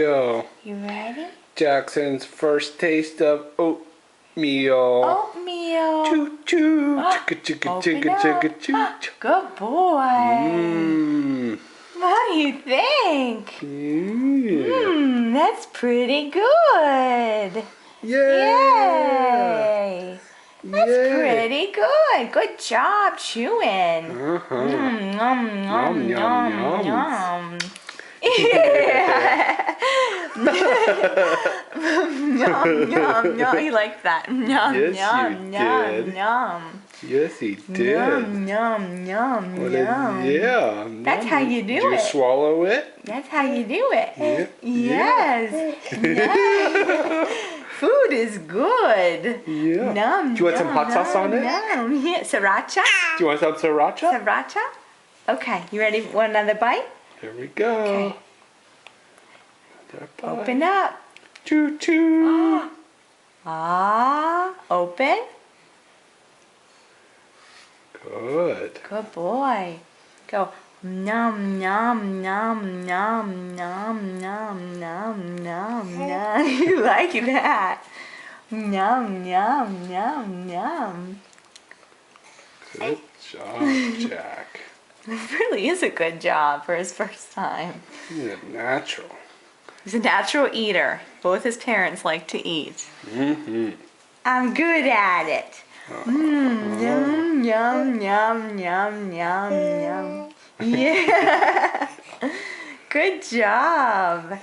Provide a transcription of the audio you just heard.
go. You ready? Jackson's first taste of oatmeal. Oatmeal. Choo choo. Chicka chicka Open chicka up. chicka choo choo. Good boy. Mmm. What do you think? Yeah. That's pretty good. Yay. That's pretty good. Good job chewing. Uh-huh. Yum, Yum, yum, yum. yum. Yeah. Yum, yum, yum. You like that? Yum, Yes, yum, you yum, did. yum. Yes, he did. Yum, yum, yum, What yum. yeah. That's how you do Did you it. swallow it? That's how you do it. Yeah. Yes. Yes. Food is good. Yeah. Num, Do you want some hot sauce on it? Num. Yeah. Sriracha? Do you want some sriracha? Sriracha? Okay. You ready for another bite? Here we go. Okay. Another bite. Open up. Choo choo. Open. Good. Good boy. Go. Num, num, num, num, num, num, num, num, num. You like that? Num, num, num, num. Good job, Jack. It really is a good job for his first time. He's a natural. He's a natural eater. Both his parents like to eat. Mm-hmm. I'm good at it. Yum, yum, yum, yum, yum, yum. Yeah. Good job.